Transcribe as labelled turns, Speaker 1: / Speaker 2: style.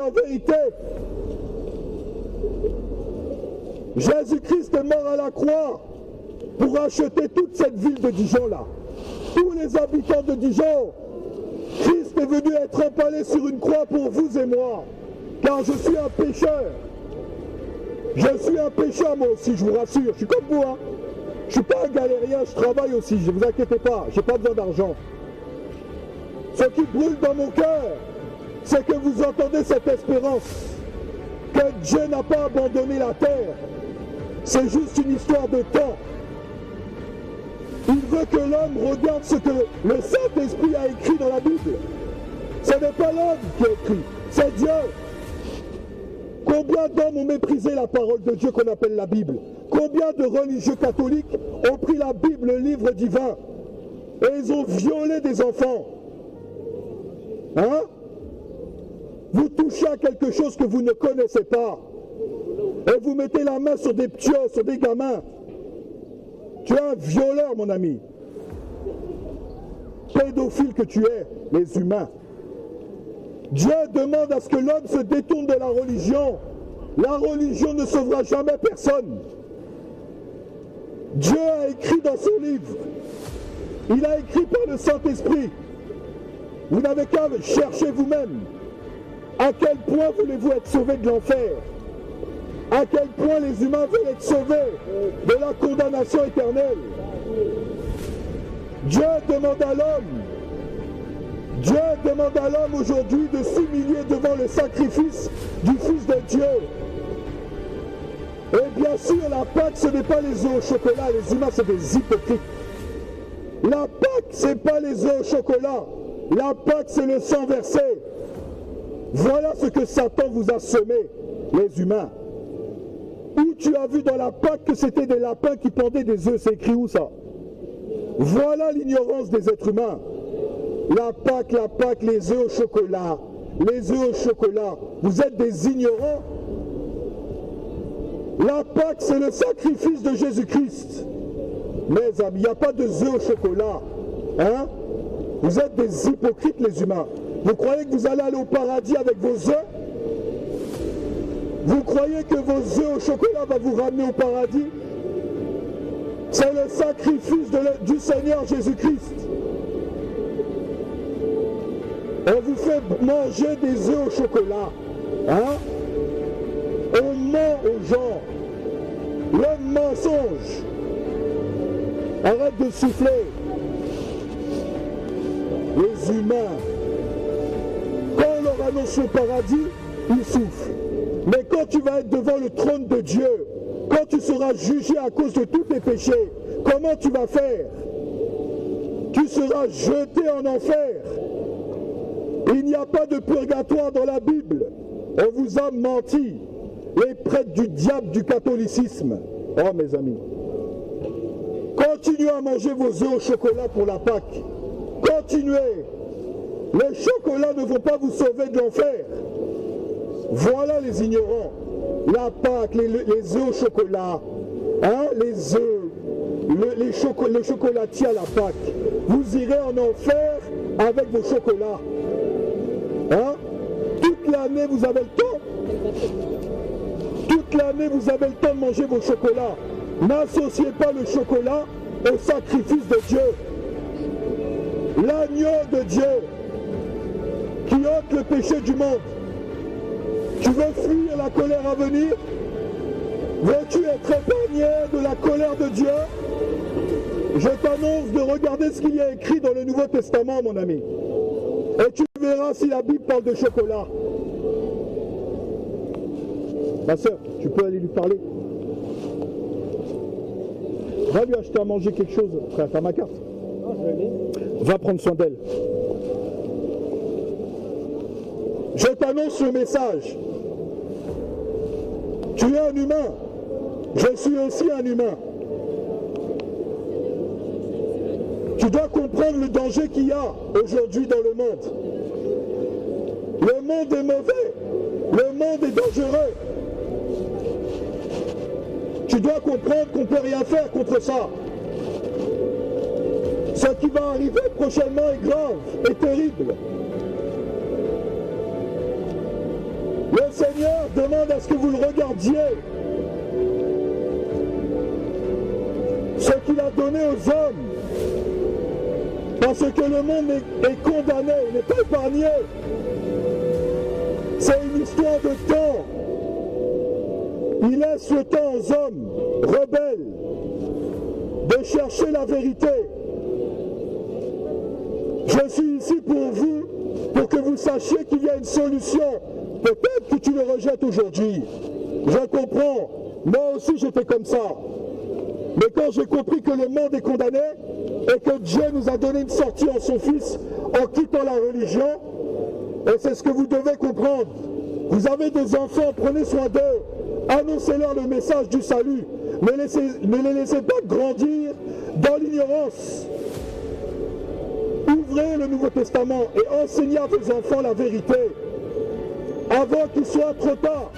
Speaker 1: En vérité, Jésus-Christ est mort à la croix pour racheter toute cette ville de Dijon-là. Tous les habitants de Dijon, Christ est venu être empalé sur une croix pour vous et moi, car je suis un pécheur. Je suis un pécheur moi aussi, je vous rassure, je suis comme vous. Hein. Je ne suis pas un galérien, je travaille aussi, ne vous inquiétez pas, je n'ai pas besoin d'argent. Ce qui brûle dans mon cœur, c'est que vous entendez cette espérance, que Dieu n'a pas abandonné la terre. C'est juste une histoire de temps. Il veut que l'homme regarde ce que le Saint-Esprit a écrit dans la Bible. Ce n'est pas l'homme qui a écrit, c'est Dieu. Combien d'hommes ont méprisé la parole de Dieu qu'on appelle la Bible? Combien de religieux catholiques ont pris la Bible, le livre divin, et ils ont violé des enfants? Hein? Vous touchez à quelque chose que vous ne connaissez pas, et vous mettez la main sur des ptios, sur des gamins. Tu es un violeur, mon ami. Pédophile que tu es, les humains. Dieu demande à ce que l'homme se détourne de la religion. La religion ne sauvera jamais personne. Dieu a écrit dans son livre. Il a écrit par le Saint-Esprit. Vous n'avez qu'à chercher vous-même. À quel point voulez-vous être sauvés de l'enfer? À quel point les humains veulent être sauvés de la condamnation éternelle? Dieu demande à l'homme aujourd'hui de s'humilier devant le sacrifice du Fils de Dieu. Et bien sûr, la Pâque, ce n'est pas les œufs au chocolat, les humains, c'est des hypocrites. La Pâque, ce n'est pas les œufs au chocolat. La Pâque, c'est le sang versé. Voilà ce que Satan vous a semé, les humains. Où tu as vu dans la Pâque que c'était des lapins qui pendaient des œufs? C'est écrit où ça? Voilà l'ignorance des êtres humains. La Pâque, les œufs au chocolat. Les œufs au chocolat. Vous êtes des ignorants. La Pâque, c'est le sacrifice de Jésus-Christ. Mes amis, il n'y a pas de œufs au chocolat. Hein? Vous êtes des hypocrites, les humains. Vous croyez que vous allez aller au paradis avec vos œufs? Vous croyez que vos œufs au chocolat va vous ramener au paradis? C'est le sacrifice du Seigneur Jésus-Christ. On vous fait manger des œufs au chocolat. Hein? On ment aux gens. Le mensonge. Arrête de souffler. Les humains, quand on leur annonce le paradis, ils souffrent. Mais quand tu vas être devant le trône de Dieu, quand tu seras jugé à cause de tous tes péchés, comment tu vas faire? Tu seras jeté en enfer. Il n'y a pas de purgatoire dans la Bible. On vous a menti. Les prêtres du diable du catholicisme. Oh mes amis. Continuez à manger vos œufs au chocolat pour la Pâque. Continuez. Les chocolats ne vont pas vous sauver de l'enfer. Voilà les ignorants. La Pâque, les œufs au chocolat, hein, les œufs, le chocolatier à la Pâque. Vous irez en enfer avec vos chocolats. Hein? Toute l'année vous avez le temps. Toute l'année vous avez le temps de manger vos chocolats. N'associez pas le chocolat au sacrifice de Dieu. L'agneau de Dieu qui ôte le péché du monde. Tu veux fuir la colère à venir? Veux-tu être épargné de la colère de Dieu? Je t'annonce de regarder ce qu'il y a écrit dans le Nouveau Testament, mon ami. Et tu verras si la Bible parle de chocolat. Ma soeur, tu peux aller lui parler. Va lui acheter à manger quelque chose. Frère, t'as ma carte. Va prendre soin d'elle. Je t'annonce le message. Tu es un humain. Je suis aussi un humain. Tu dois comprendre le danger qu'il y a aujourd'hui dans le monde. Le monde est mauvais. Le monde est dangereux. Tu dois comprendre qu'on ne peut rien faire contre ça. Ce qui va arriver prochainement est grave et terrible. Seigneur demande à ce que vous le regardiez. Ce qu'il a donné aux hommes. Parce que le monde est condamné, n'est pas épargné. C'est une histoire de temps. Il laisse le temps aux hommes rebelles de chercher la vérité. Je suis ici pour vous, pour que vous sachiez qu'il y a une solution. Peut-être que tu le rejettes aujourd'hui. Je comprends. Moi aussi j'étais comme ça. Mais quand j'ai compris que le monde est condamné et que Dieu nous a donné une sortie en son Fils en quittant la religion, et c'est ce que vous devez comprendre. Vous avez des enfants, prenez soin d'eux, annoncez-leur le message du salut, ne les laissez pas grandir dans l'ignorance. Ouvrez le Nouveau Testament et enseignez à vos enfants la vérité avant qu'il soit trop tard.